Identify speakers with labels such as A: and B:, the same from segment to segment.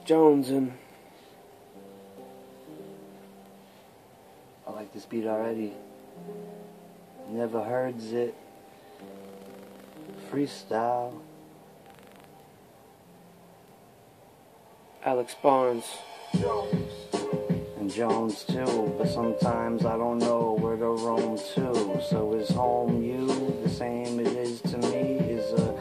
A: Jones, and
B: I like this beat already. Never heard it. Freestyle.
A: Alex Barnes.
B: And Jones too, but sometimes I don't know where to roam to. So is home you the same it is to me? Is a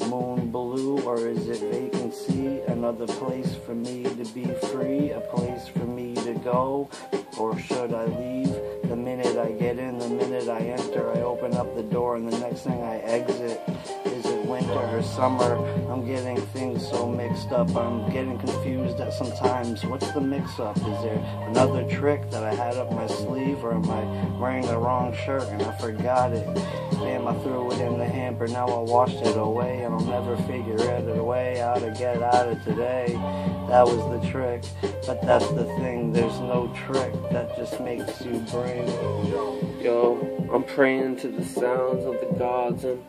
B: moon blue or is it vacancy? Another place for me to be free, a place for me to go? Or should I leave? The minute I get in, the minute I enter, I open up the door and the next thing I exit. Is it winter or summer? I'm getting things so mixed up. I'm getting confused at sometimes. What's the mix-up? Is there another trick that I had up my sleeve, or am I wearing the wrong shirt and I forgot it? Damn, I threw it in the hamper, now I washed it away, and I'll never figure it a way how to get out of today. That was the trick, but that's the thing, there's no trick that just makes you bring.
A: Yo, I'm praying to the sounds of the gods, and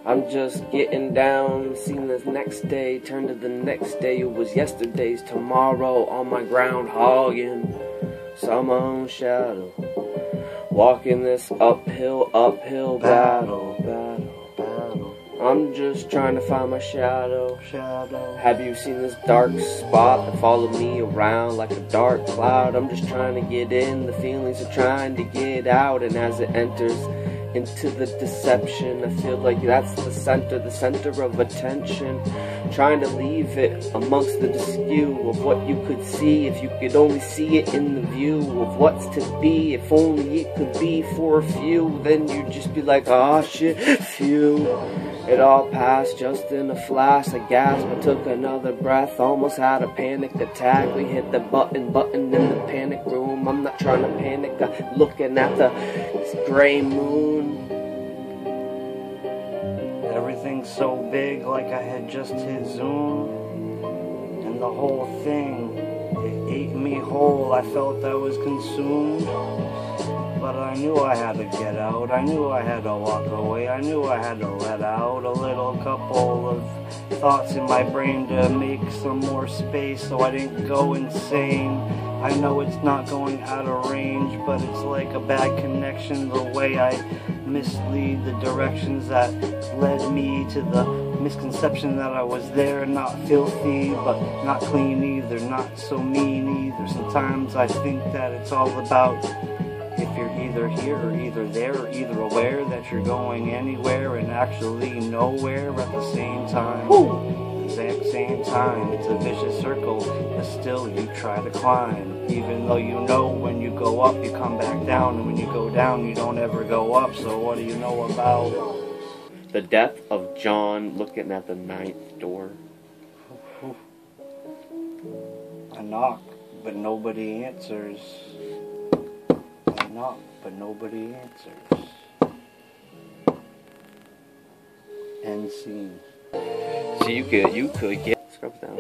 A: I'm just getting down, seeing this next day turn to the next day. It was yesterday's tomorrow on my ground hogging. Saw my own shadow, walking this uphill battle. I'm just trying to find my shadow. Have you seen this dark spot that followed me around like a dark cloud? I'm just trying to get in, the feelings are trying to get out, and as it enters into the deception, I feel like that's the center of attention. Trying to leave it amongst the skew of what you could see if you could only see it in the view of what's to be. If only it could be for a few, then you'd just be like, ah, shit, phew. It all passed just in a flash. I gasped, I took another breath, almost had a panic attack. We hit the button in the panic room. I'm not trying to panic, I'm looking at the gray moon.
B: Everything's so big, like I had just hit zoom, and the whole thing, it ate me whole. I felt I was consumed, but I knew I had to get out. I knew I had to walk away. I knew I had to let out a little couple of thoughts in my brain to make some more space so I didn't go insane. I know it's not going out of range, but it's like a bad connection, the way I mislead the directions that led me to the misconception that I was there, not filthy, but not clean either, not so mean either. Sometimes I think that it's all about if you're either here or either there, or either aware that you're going anywhere and actually nowhere at the same time. Exact same time. It's a vicious circle, but still you try to climb. Even though you know when you go up, you come back down, and when you go down, you don't ever go up. So what do you know about
A: the death of John looking at the 9th door?
B: I knock, but nobody answers. I knock, but nobody answers. End scene.
A: So you could get scrubs down.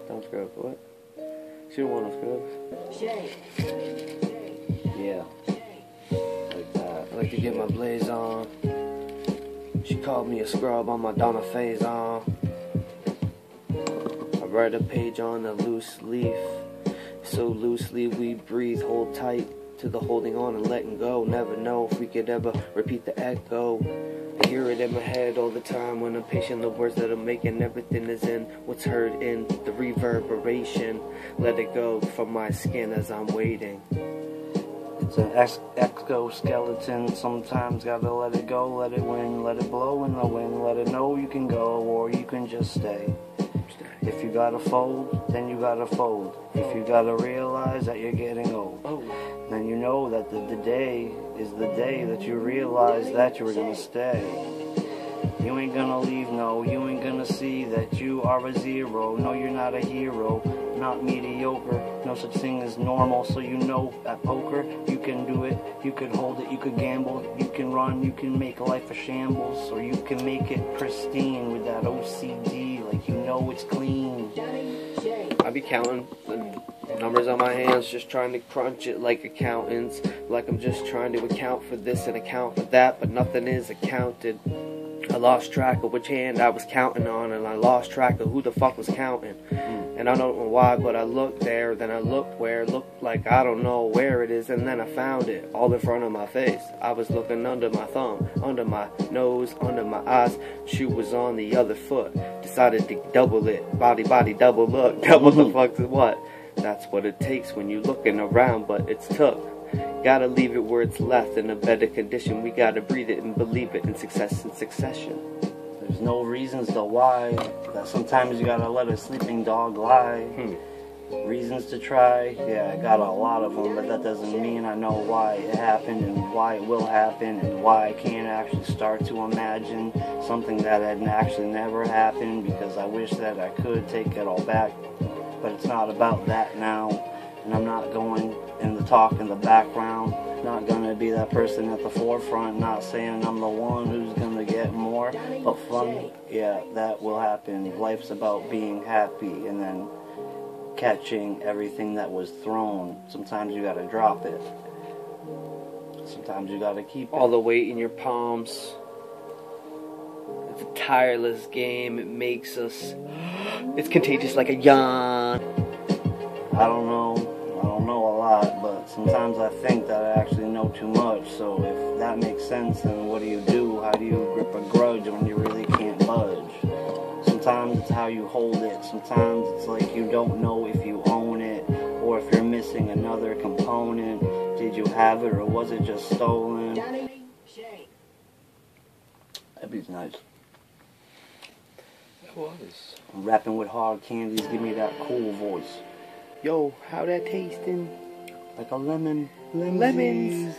A: Don't scrub. What? She don't want no scrubs.
B: Yeah. Like that.
A: I like to get my blaze on. She called me a scrub on my Donna phase on. I write a page on a loose leaf. So loosely we breathe, hold tight to the holding on and letting go. Never know if we could ever repeat the echo. I hear it in my head all the time when I'm patient. The words that I'm making, everything is in what's heard in the reverberation. Let it go from my skin as I'm waiting.
B: It's an exoskeleton. Sometimes gotta let it go, let it win, let it blow in the wind, let it know you can go or you can just stay. If you gotta fold, then you gotta fold. If you gotta realize that you're getting old, then you know that the day is the day that you realize that you were gonna stay. You ain't gonna leave, no, you ain't gonna see that you are a zero. No, you're not a hero, not mediocre. No such thing as normal, so you know at poker, you can do it, you could hold it, you could gamble, you can run, you can make life a shambles, or you can make it pristine with that OCD, like you know it's clean.
A: I be counting the numbers on my hands, just trying to crunch it like accountants, like I'm just trying to account for this and account for that, but nothing is accounted. I lost track of which hand I was counting on, and I lost track of who the fuck was counting. And I don't know why, but I looked there, then I looked where, looked like I don't know where it is, and then I found it, all in front of my face. I was looking under my thumb, under my nose, under my eyes. Shoe was on the other foot. Decided to double it, body, double look. Double the fuck to what? That's what it takes when you're looking around, but it's took. Gotta leave it where it's left in a better condition. We gotta breathe it and believe it in success and succession.
B: There's no reasons to why, that sometimes you gotta let a sleeping dog lie. Reasons to try, yeah, I got a lot of them, but that doesn't mean I know why it happened and why it will happen and why I can't actually start to imagine something that had actually never happened, because I wish that I could take it all back, but it's not about that now, and I'm not going in the talk in the background, not gonna be that person at the forefront, not saying I'm the one who's gonna get more, but fun, yeah, that will happen. Life's about being happy and then catching everything that was thrown. Sometimes you gotta drop it. Sometimes you gotta keep it.
A: All the weight in your palms. It's a tireless game. It makes us... It's contagious like a yawn.
B: I don't know a lot, but sometimes I think that I actually know too much. So if that makes sense, then what do? How do you grip a grudge when you really can't budge? Sometimes it's how you hold it. Sometimes it's like you don't know if you own it, or if you're missing another component. Did you have it, or was it just stolen? That beat's nice.
A: It was.
B: I'm rapping with hard candies. Give me that cool voice.
A: Yo, how that tasting?
B: Like a lemon.
A: Lemons.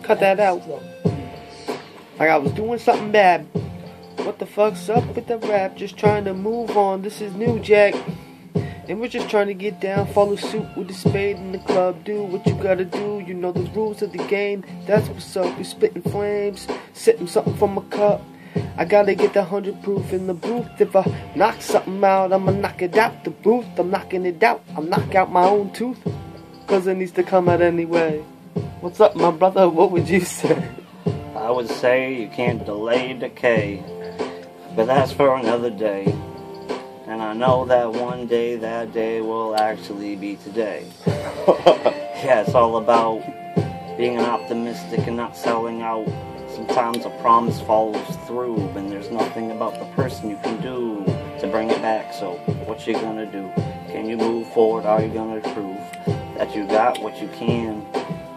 A: Cut that out. Like I was doing something bad. What the fuck's up with the rap? Just trying to move on. This is New Jack. And we're just trying to get down. Follow suit with the spade in the club. Do what you gotta do. You know the rules of the game. That's what's up. We spitting flames. Sipping something from a cup. I gotta get the 100 proof in the booth. If I knock something out, I'ma knock it out the booth. I'm knocking it out. I'll knock out my own tooth. Cause it needs to come out anyway. What's up, my brother? What would you say?
B: I would say you can't delay decay. But that's for another day. And I know that one day, that day will actually be today. Yeah, it's all about being optimistic and not selling out. Sometimes a promise follows through, and there's nothing about the person you can do to bring it back. So what you gonna do? Can you move forward? Are you gonna prove that you got what you can?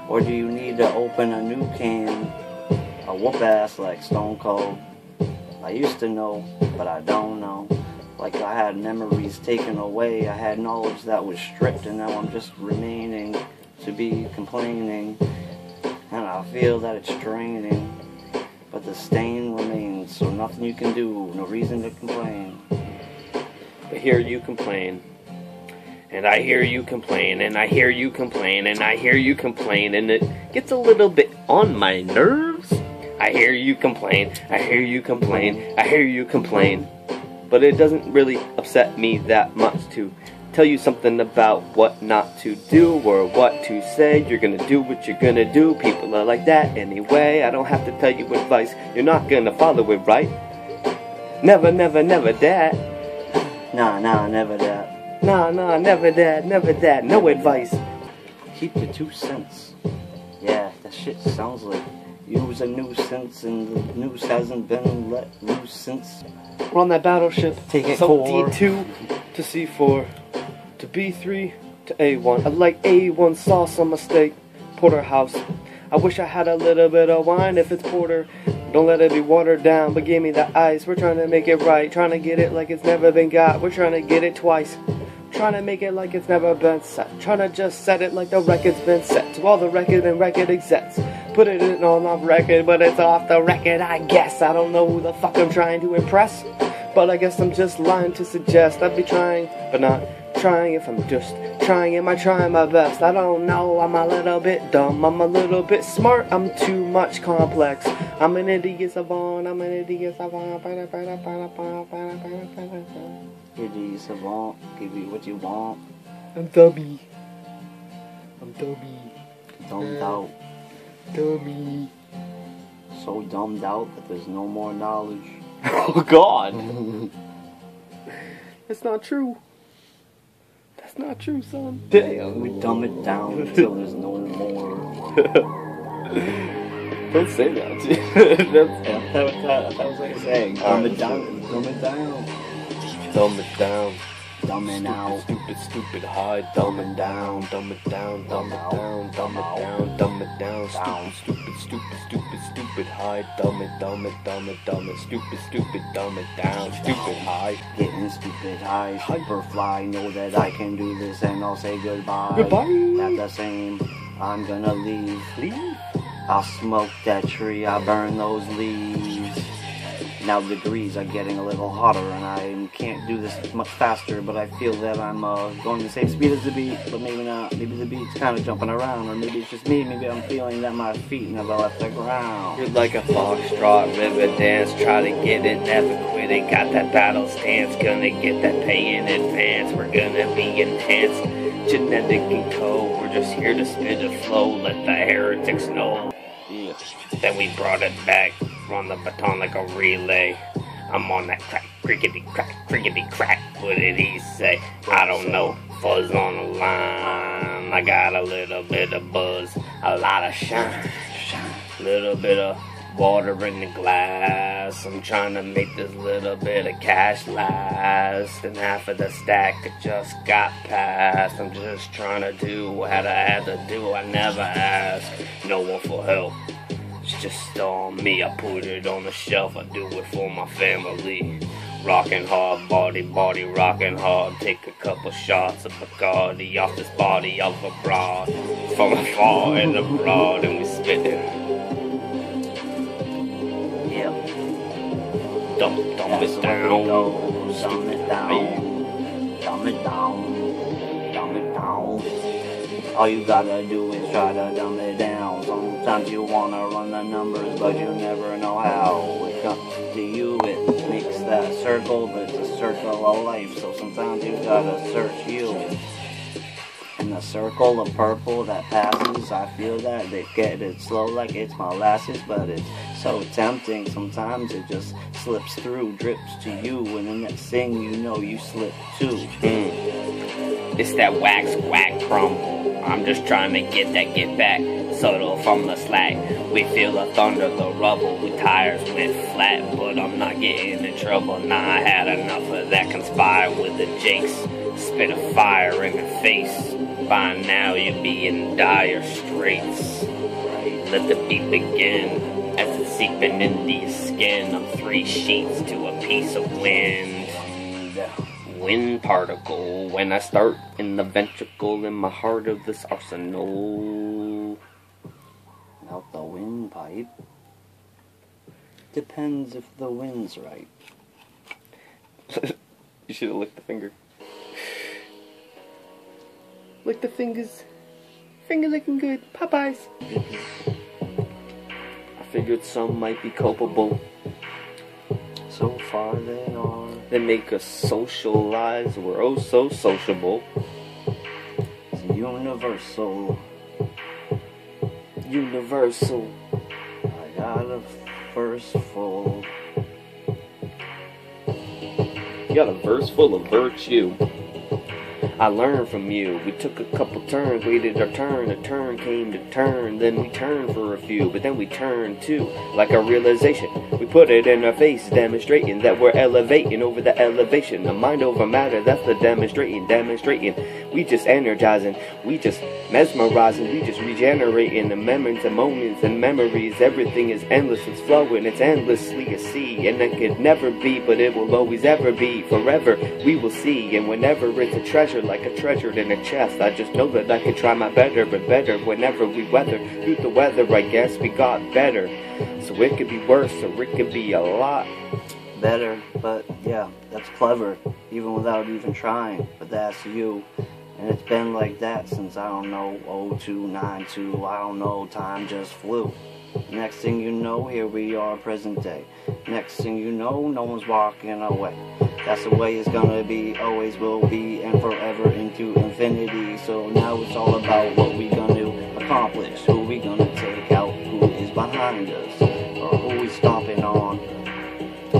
B: Or do you need to open a new can? A whoop ass like Stone Cold. I used to know, but I don't know. Like I had memories taken away. I had knowledge that was stripped, and now I'm just remaining to be complaining. And I feel that it's draining. But the stain remains, so nothing you can do, no reason to complain.
A: I hear you complain. And I hear you complain, and I hear you complain, and I hear you complain, and it gets a little bit on my nerves. I hear you complain, I hear you complain, I hear you complain. But it doesn't really upset me that much to tell you something about what not to do or what to say. You're gonna do what you're gonna do. People are like that anyway. I don't have to tell you advice. You're not gonna follow it, right? Never, never, never that.
B: Nah, never that.
A: Nah, never that, never that. No advice.
B: Keep your 2 cents. Yeah, that shit sounds like use a nuisance, and the noose hasn't been let loose since.
A: We're on that battleship.
B: Take it
A: so
B: core.
A: D2 to C4 to B3 to A1. I like A1 sauce on my steak. Porterhouse. I wish I had a little bit of wine if it's porter. Don't let it be watered down, but give me the ice. We're trying to make it right. Trying to get it like it's never been got. We're trying to get it twice. Trying to make it like it's never been set. Trying to just set it like the record's been set. To all the record and record execs. Put it in on the record, but it's off the record, I guess. I don't know who the fuck I'm trying to impress. But I guess I'm just lying to suggest I'd be trying, but not trying if I'm just trying. Am I trying my best? I don't know. I'm a little bit dumb. I'm a little bit smart. I'm too much complex. I'm an idiot savant. I'm an idiot savant.
B: Idiot savant. Give you what you want.
A: I'm dummy. I'm dummy.
B: Dumbed out.
A: Dummy.
B: So dumbed out that there's no more knowledge.
A: Oh God. It's not true. That's not true, son.
B: Damn. We dumb it down until there's no more.
A: Don't say that.
B: That was like saying. Dumb it down. Dumb it down.
A: Dumb it down.
B: Dumb it out.
A: Stupid high. Dumb it down. Dumb it down. Dumb it down. Dumb it down. Dumb it down. Stupid high. Dumb it. Stupid. Dumb it down. Stupid high.
B: Getting stupid high. Hyperfly. Know that I can do this and I'll say goodbye.
A: Goodbye.
B: At the same, I'm gonna leave. I'll smoke that tree. I burn those leaves. Now degrees are getting a little hotter and I can't do this much faster, but I feel that I'm going the same speed as the beat, but maybe not. Maybe the beat's kind of jumping around, or maybe it's just me. Maybe I'm feeling that my feet never left the ground.
A: You're like a foxtrot, river dance, try to get it, never quit it. Got that battle stance, gonna get that pay in advance. We're gonna be intense, genetic and code. We're just here to spit a flow, let the heretics know.
B: Yeah.
A: Then we brought it back, run the baton like a relay. I'm on that crack, crickety crack. What did he say? I don't know. Fuzz on the line. I got a little bit of buzz, a lot of shine. Little bit of water in the glass. I'm trying to make this little bit of cash last. And half of the stack that just got passed. I'm just trying to do what I had to do. I never asked no one for help. It's just on me. I put it on the shelf. I do it for my family. Rockin' hard, body rockin' hard. Take a couple shots of Bacardi off this body of a broad. From afar and abroad, and we spittin'.
B: Yeah.
A: Dumb it down.
B: Dumb it down. Dumb it down. Dumb it down. All you gotta do is try to dumb it down. Sometimes you wanna run the numbers, but you never know how. It comes to you, it makes that circle, but it's a circle of life. So sometimes you gotta search you. In the circle of purple that passes, I feel that they get it slow like it's molasses, but it's so tempting. Sometimes it just slips through, drips to you, and the next thing you know, you slip too.
A: It's that wax crumble. I'm just trying to get back, subtle from the slack. We feel the thunder, the rubble. We tires went flat, but I'm not getting in trouble. Nah, I had enough of that. Conspire with the jakes, spit a fire in the face. By now you'd be in dire straits. Let the beat begin as it's seeping into your skin. I'm 3 sheets to a piece of wind. Wind particle when I start in the ventricle in my heart of this arsenal.
B: Out the windpipe. Depends if the wind's right.
A: You should have licked the finger. Lick the fingers. Finger licking good. Popeyes. I figured some might be culpable.
B: So far they are.
A: They make us socialize. We're oh so sociable.
B: It's universal.
A: Universal.
B: I got a verse full.
A: You got a verse full of virtue. I learned from you. We took a couple turns, waited our turn. A turn came to turn, then we turned for a few, but then we turned too, like a realization. We put it in our face, demonstrating that we're elevating over the elevation. The mind over matter, that's the demonstrating. We just energizing, we just mesmerizing, we just regenerating the memories and moments and memories. Everything is endless, it's flowing, it's endlessly a sea, and it could never be, but it will always ever be. Forever we will see, and whenever it's a treasure, like a treasure in a chest, I just know that I can try my better, but better whenever we weather through the weather. I guess we got better, so it could be worse, or it could be a lot
B: better. But yeah, that's clever, even without even trying. But that's you, and it's been like that since, I don't know, 0292. I don't know, time just flew. Next thing you know, here we are, present day. Next thing you know, no one's walking away. That's the way it's gonna be, always will be, and forever into infinity. So now it's all about what we gonna accomplish, who we gonna take out, who is behind us, or who we stomping on,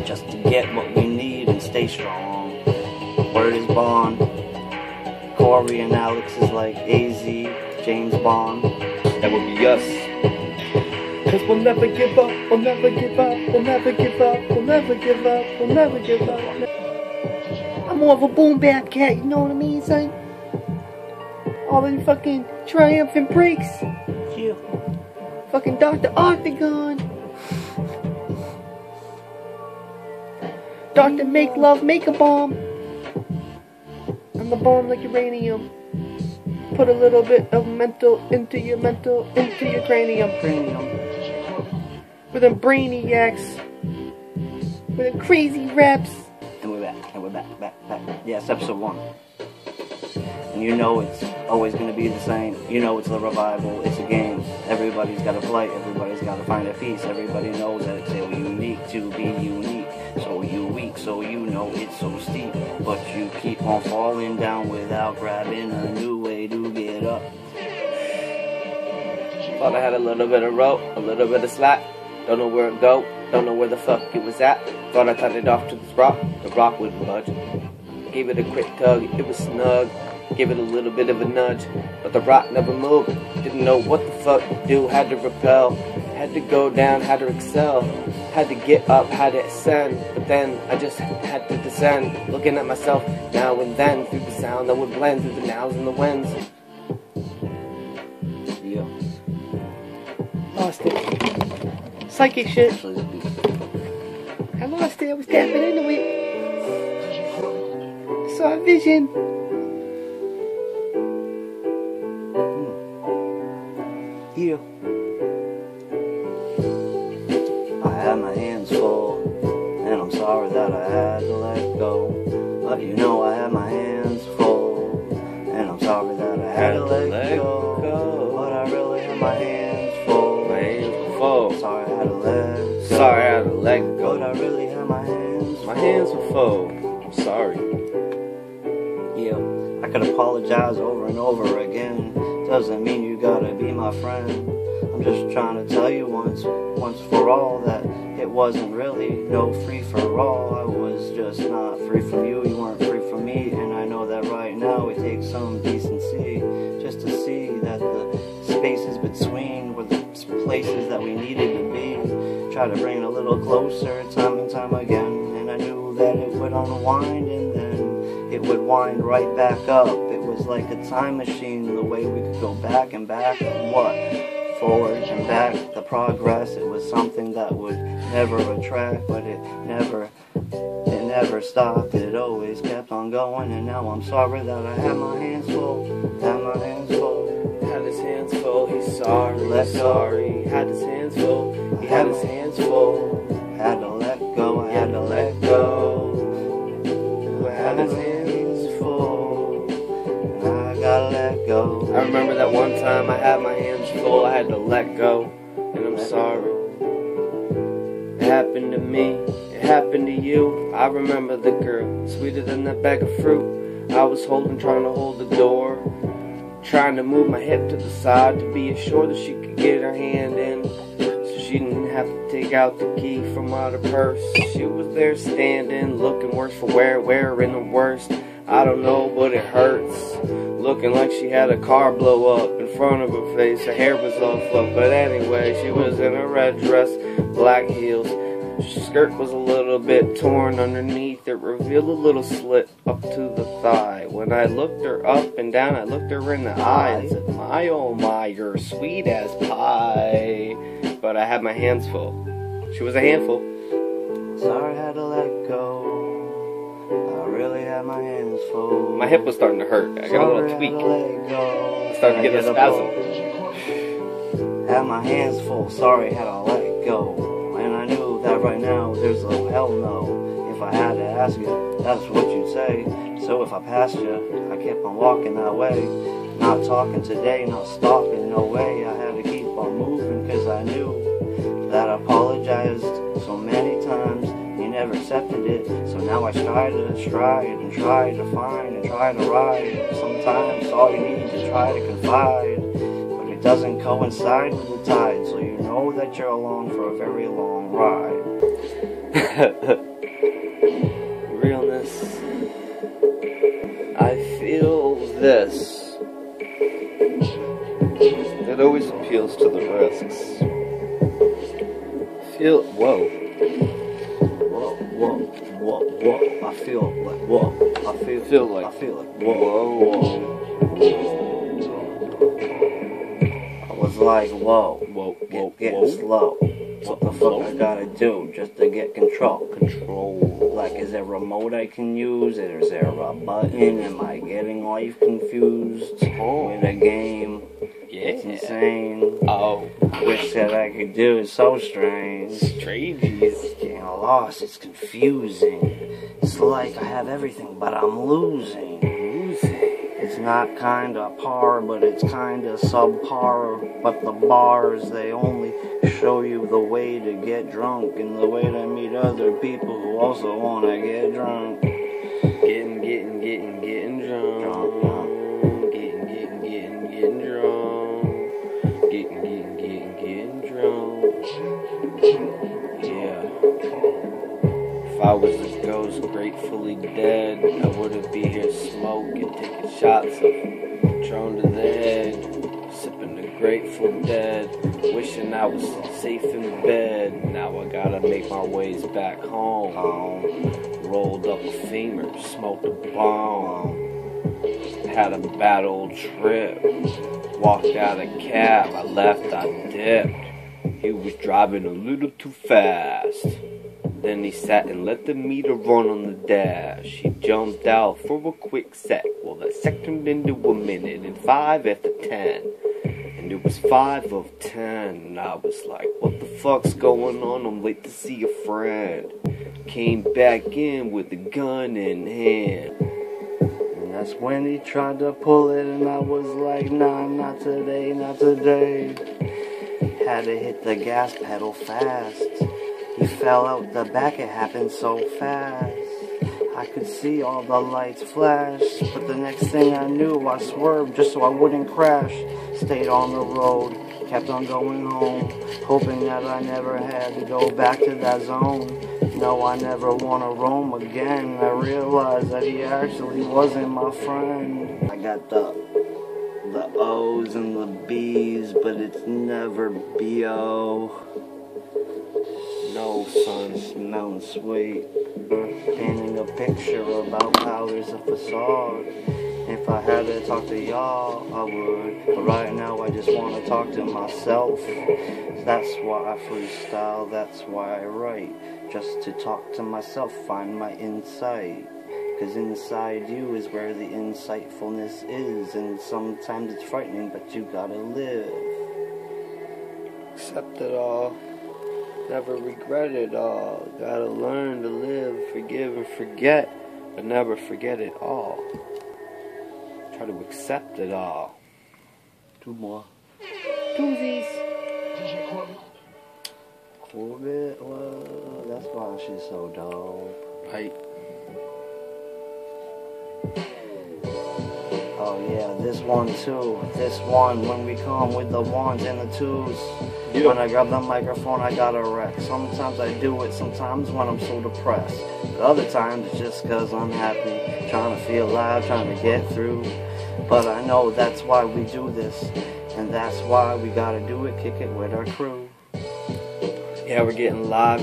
B: just to get what we need and stay strong. Work Bond. Corey and Alex is like AZ, James Bond.
A: That would be us. Cause we'll never give up, we'll never give up, we'll never give up, we'll never give up, we'll never give up.
C: I'm more of a boom bap cat, you know what I mean, son? All them fucking triumphant breaks.
B: Yeah.
C: Fucking Dr. Octagon. Dr. Make Love, make a bomb. I'm the bomb like uranium. Put a little bit of mental into your cranium. With them brainiacs. With them crazy raps.
B: And we're back. Yeah, it's episode 1. And you know it's always going to be the same. You know it's the revival, it's a game. Everybody's got to play, everybody's got to find a piece. Everybody knows that it's so unique to be unique. So you weak, so you know it's so steep. But you keep on falling down without grabbing a new way to get up.
A: Thought I had a little bit of rope, a little bit of slack. Don't know where it go, don't know where the fuck it was at. Thought I tied it off to the rock wouldn't budge. Gave it a quick tug, it was snug. Gave it a little bit of a nudge, but the rock never moved. Didn't know what the fuck to do, had to repel. Had to go down, had to excel. Had to get up, had to ascend. But then I just had to descend. Looking at myself now and then through the sound that would blend through the nows and the winds.
B: Yeah.
C: Lost it. Psychic shit. I lost it, I was tapping into it. Saw a vision.
B: Yeah. I had my hands full, and I'm sorry that I had to let go. But you know I had my hands full, and I'm sorry that I had to let go. But I really had my hands full.
A: My hands were full.
B: Sorry I had to let go.
A: Sorry I had to let go.
B: But I really had my hands full.
A: My hands were full. I'm sorry.
B: Yeah, I could apologize over and over again. Doesn't mean you gotta be my friend. I'm just trying to tell you once for all that it wasn't really no free for all. I was just not free from you, you weren't free from me. And I know that right now it takes some decency just to see that the spaces between were the places that we needed to be. Try to bring it a little closer time and time again. And I knew that it would unwind and then it would wind right back up. It was like a time machine, the way we could go back and back and what? Forward and back, the progress. It was something that would never retract, but it never stopped. It always kept on going, and now I'm sorry that I had my hands full. Had my hands full.
A: Had his hands full, he's sorry,
B: Let go.
A: sorry. Had his hands full, he had his hands full.
B: Had to let go, I had to let go.
A: Had his hands full.
B: I gotta let go.
A: I remember that one time I had my hands full, I had to let go, and I'm sorry. It happened to me, it happened to you. I remember the girl, sweeter than that bag of fruit. I was trying to hold the door, trying to move my hip to the side to be assured that she could get her hand in, so she didn't have to take out the key from out her purse. She was there standing, looking worse for wear, wearing the worst. I don't know, but it hurts. Looking like she had a car blow up in front of her face. Her hair was all fluff, but anyway, she was in a red dress, black heels. Her skirt was a little bit torn underneath. It revealed a little slit up to the thigh. When I looked her up and down, I looked her in the eye and said, my oh my, you're sweet as pie. But I had my hands full. She was a handful.
B: Sorry I had to let go. I really had my hands full.
A: My hip was starting to hurt. I got a little tweak. I started to get a spasm.
B: Had my hands full. Sorry, had to let go. And I knew that right now there's a hell no. If I had to ask you, that's what you'd say. So if I passed you, I kept on walking that way. Not talking today, not stopping, no way. I had to keep on moving because I knew that I apologized so many times. You never accepted it, so now I try to stride and try to find and try to ride. Sometimes all you need to try to confide, but it doesn't coincide with the tide, so you know that you're along for a very long ride.
A: Realness I feel this.
D: It always appeals to the risks.
B: Whoa. I feel like, whoa. I feel like, whoa. I was like, whoa. Getting slow. What the fuck I gotta do just to get control? Like, is there a remote I can use? Is there a button? Am I getting life confused with a game?
A: Yeah.
B: It's insane.
A: Oh.
B: I wish that I could do it. So strange.
A: Strangies.
B: Getting lost. It's confusing. It's like I have everything, but I'm losing. It's not kinda par, but it's kinda subpar. But the bars, they only show you the way to get drunk and the way to meet other people who also wanna get drunk.
A: Getting drunk. Getting drunk. Getting drunk. Yeah. If I was a ghost gratefully dead, I wouldn't be here smoking, taking shots of Patron to the head, sipping the Grateful Dead, wishing I was safe in bed. Now I gotta make my ways back home. Rolled up a femur, smoked a bomb, had a bad old trip, walked out a cab, I left, I dipped. He was driving a little too fast. Then he sat and let the meter run on the dash. He jumped out for a quick sec. Well, that sec turned into a minute and 5 after 10. And it was 5 of 10. And I was like, what the fuck's going on? I'm late to see a friend. Came back in with a gun in hand.
B: And that's when he tried to pull it, and I was like, nah, not today, not today. Had to hit the gas pedal fast. He fell out the back, it happened so fast. I could see all the lights flash, but the next thing I knew, I swerved just so I wouldn't crash. Stayed on the road, kept on going home, hoping that I never had to go back to that zone. No, I never want to roam again. I realized that he actually wasn't my friend. I got the O's and the B's, but it's never B-O.
A: No, son.
B: Smelling sweet. Painting a picture about how there's a facade. If I had to talk to y'all, I would. But right now I just want to talk to myself. That's why I freestyle, that's why I write. Just to talk to myself, find my insight. Cause inside you is where the insightfulness is. And sometimes it's frightening, but you gotta live.
A: Accept it all. Never regret it all. Gotta learn to live, forgive and forget, but never forget it all. Try to accept it all.
B: 2 more.
C: Twosies.
B: Corbett, well, that's why she's so dope.
A: Right.
B: Oh yeah, this one too. This one, when we come with the ones and the twos.
A: Yep.
B: When I grab the microphone, I got a wreck. Sometimes I do it, sometimes when I'm so depressed. But other times it's just cause I'm happy, trying to feel alive, trying to get through. But I know that's why we do this, and that's why we gotta do it, kick it with our crew.
A: Yeah, we're getting live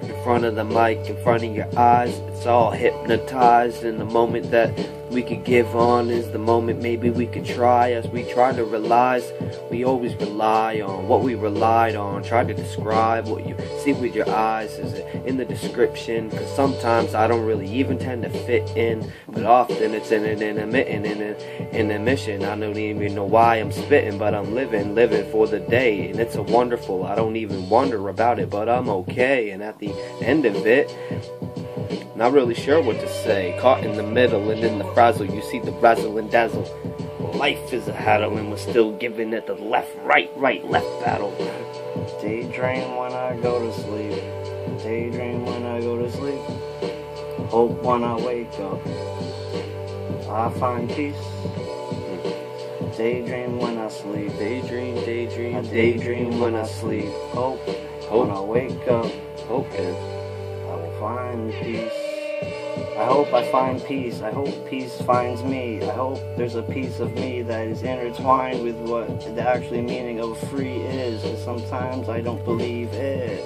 A: in front of the mic, in front of your eyes. It's all hypnotized, and the moment that we could give on is the moment maybe we could try. As we try to realize, we always rely on what we relied on. Try to describe what you see with your eyes. Is it in the description? Because sometimes I don't really even tend to fit in, but often it's in an intermittent, in a mission. I don't even know why I'm spitting, but I'm living for the day, and it's a wonderful. I don't even wonder about it, but I'm okay. And at the end of it, not really sure what to say. Caught in the middle and in the frazzle, you see the razzle and dazzle. Life is a haddle and we're still giving it the left, right, left battle.
B: Daydream when I go to sleep. Daydream when I go to sleep. Hope when I wake up I find peace. Daydream when I sleep.
A: Daydream,
B: I daydream when I sleep. Hope when I wake up
A: hoping
B: I will find peace. I hope I find peace. I hope peace finds me. I hope there's a piece of me that is intertwined with what the actual meaning of free is. And sometimes I don't believe it.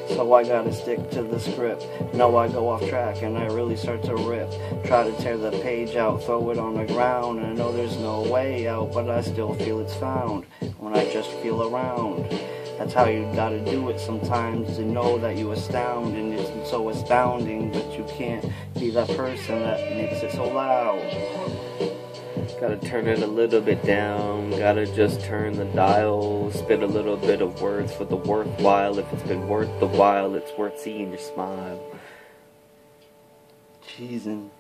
B: So I gotta stick to the script. No, I go off track and I really start to rip. Try to tear the page out, throw it on the ground. And I know there's no way out, but I still feel it's found when I just feel around. That's how you gotta do it sometimes, to know that you astound, and it's so astounding, but you can't be that person that makes it so loud.
A: Gotta turn it a little bit down, gotta just turn the dial, spit a little bit of words for the worthwhile. If it's been worth the while, it's worth seeing your smile.
B: Cheesin'.